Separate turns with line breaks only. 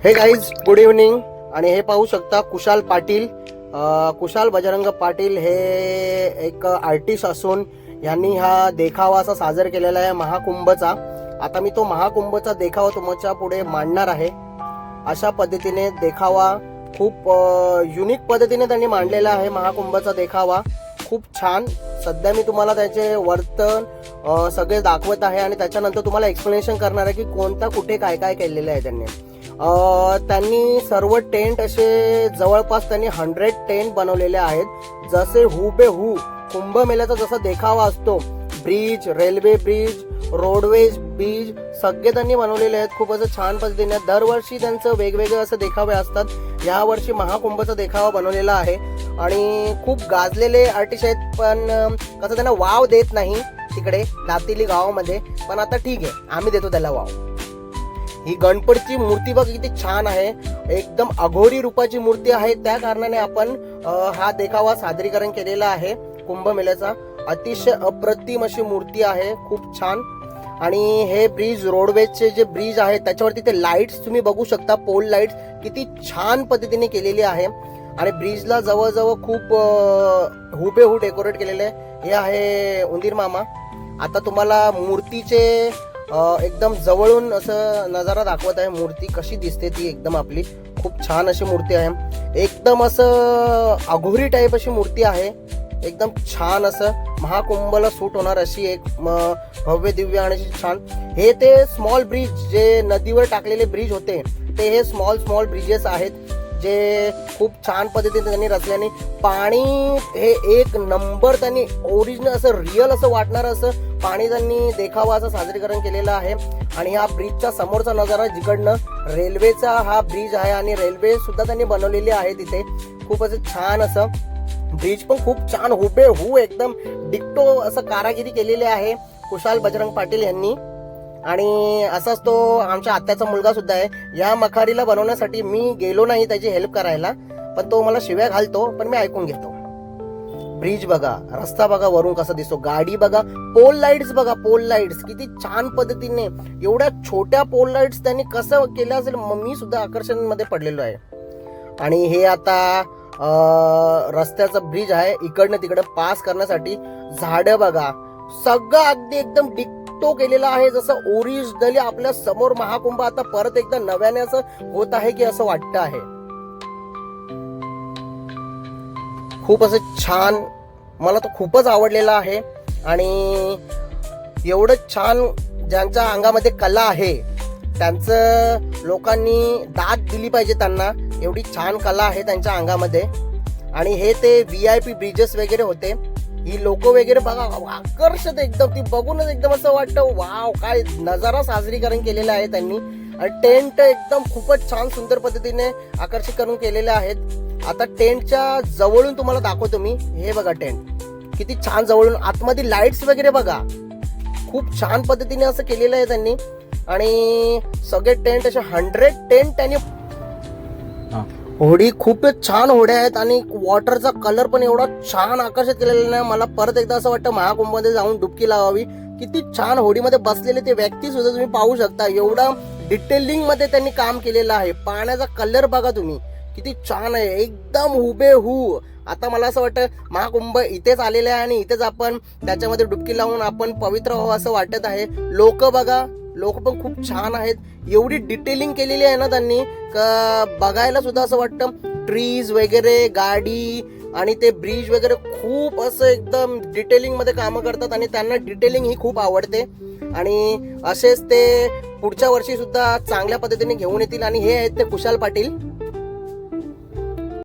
हे guys, good evening. आणि हे पाहू शकता कुशाल पाटील, कुशाल बजरंग पाटील हे एक आर्टिस्ट असून यांनी हा देखावा असा सादर केलेला आहे महाकुंभचा. आता मी तो महाकुंभचा देखावा तुमच्या पुढे मांडणार आहे. अशा पद्धतीने देखावा खूप युनिक पद्धतीने त्यांनी मांडलेला आहे. महाकुंभचा देखावा खूप छान. सध्या मी तुम्हाला त्याचे वर्तन सगळे दाखवत आहे आणि त्याच्यानंतर तुम्हाला एक्सप्लेनेशन करणार आहे की कोणता कुठे काय काय केलेलं आहे त्यांनी. त्यांनी सर्व टेंट असे जवळपास त्यांनी 100 टेंट बनवलेले आहेत. जसे हुबेहू कुंभमेळ्याचा जसा देखावा असतो, bridge, railway bridge, roadways bridge सगळे त्यांनी बनवलेले आहेत. खूप असं छान पद्धतीने दरवर्षी त्यांचं वेगवेगळे असं देखावे असतात. या वर्षी महाकुंभचा देखावा बनवलेला आहे आणि खूप गाजलेले आर्टिस्ट आहेत, पण कसं त्यांना वाव देत नाही तिकडे दातिली गावामध्ये. पण आता ठीक आहे, आम्ही देतो त्याला वाव. ही गणपतीची मूर्ती बघ किती छान आहे, एकदम अघोरी रूपाची मूर्ती आहे. त्या कारणाने आपण हा देखावा सादरीकरण केलेला आहे कुंभमेळ्याचा. अतिशय अप्रतिम अशी मूर्ती आहे, खूप छान. आणि हे ब्रिज, रोडवेजचे जे ब्रिज आहे त्याच्यावरती ते लाईट्स तुम्ही बघू शकता, पोल लाईट्स किती छान पद्धतीने केलेली आहे. आणि ब्रिजला जवळजवळ खूप हुबेहू डेकोरेट केलेले. हे आहे उंदीर मामा. आता तुम्हाला मूर्तीचे एकदम जवळून असं नजारा दाखवत आहे. मूर्ती कशी दिसते ती एकदम आपली खूप छान अशी मूर्ती आहे. एकदम असं अघोरी टाईप अशी मूर्ती आहे, एकदम छान. असं महाकुंभला सूट होणार अशी एक भव्य दिव्य आणि छान. हे ते स्मॉल ब्रिज जे नदीवर टाकलेले ब्रिज होते ते हे स्मॉल ब्रिजेस आहेत जे खूप छान पद्धतीने त्यांनी रचल्याने. पाणी हे एक नंबर त्यांनी ओरिजिनल असं रिअल असं वाटणार असं पाणी त्यांनी देखावा असं सादरीकरण केलेलं आहे. आणि ह्या ब्रिजच्या समोरचा नजारा जिकडनं रेल्वेचा हा ब्रिज आहे आणि रेल्वे सुद्धा त्यांनी बनवलेली आहे तिथे. खूप असं छान असं ब्रिज पण खूप छान हुबेहू एकदम डिक्टो असं कारागिरी केलेली आहे कुशाल बजरंग पाटील यांनी. आणि असाच तो आमच्या आत्याचा मुलगा सुद्धा आहे. या मखारीला बनवण्यासाठी मी गेलो नाही त्याची हेल्प करायला, पण तो मला शिव्या घालतो, पण मी ऐकून घेतो. ब्रिज बघा, रस्ता बघा वरून कसा दिसतो, गाडी बघा, पोल लाईट्स बघा, पोल लाईट्स किती छान पद्धतीने. एवढ्या छोट्या पोल लाईट्स त्यांनी कसं केलं असेल, मी सुद्धा आकर्षण मध्ये पडलेलो आहे. आणि हे आता रस्त्याचा ब्रिज आहे, इकडनं तिकडं पास करण्यासाठी झाडं बघा, सगळं अगदी एकदम डिक्टो केलेला आहे जसं ओरिजिनली आपल्या समोर महाकुंभ आता परत एकदा नव्याने असं होत आहे की असं वाटतं आहे. खूप असं छान, मला तो खूपच आवडलेला आहे. आणि एवढं छान ज्यांच्या अंगामध्ये कला आहे त्यांचं लोकांनी दाद दिली पाहिजे त्यांना. एवढी छान कला आहे त्यांच्या अंगामध्ये. आणि हे ते VIP ब्रिजेस वगैरे होते, ही लोक वगैरे बघा आकर्षक एकदम, ती बघूनच एकदम असं वाटतं वाव काय नजारा साजरीकरण केलेला आहे त्यांनी. आणि टेंट एकदम खूपच छान सुंदर पद्धतीने आकर्षित करून केलेले आहेत. आता टेंटच्या जवळून तुम्हाला दाखवतो मी. हे बघा टेंट किती छान जवळून, आतमध्ये लाईट्स वगैरे बघा, खूप छान पद्धतीने असं केलेलं आहे त्यांनी. आणि सगळे टेंट असे 100 टेंट त्यांनी. होडी खूपच छान होड्या आहेत आणि वॉटरचा कलर पण एवढा छान आकर्षित केलेला नाही. मला परत एकदा असं वाटतं महाकुंभमध्ये जाऊन डुबकी लावावी. किती छान होडीमध्ये बसलेले ते व्यक्ती सुद्धा तुम्ही पाहू शकता. एवढा डिटेलिंग मध्ये त्यांनी काम केलेलं आहे. पाण्याचा कलर बघा तुम्ही किती छान आहे, एकदम हुबेहू. आता मला असं वाटतं महाकुंभ इथेच आलेले आहे आणि इथेच आपण त्याच्यामध्ये डुबकी लावून आपण पवित्र व्हावं असं वाटत आहे. लोक बघा, लोक पण खूप छान आहेत. एवढी डिटेलिंग केलेली आहे ना त्यांनी का बघायला सुद्धा असं वाटतं. ट्रीज वगैरे, गाडी आणि ते ब्रिज वगैरे खूप असं एकदम डिटेलिंग मध्ये कामं करतात आणि त्यांना डिटेलिंग ही खूप आवडते. आणि असेच ते पुढच्या वर्षी सुद्धा चांगल्या पद्धतीने घेऊन येतील. आणि हे आहेत ते कुशाल पाटील.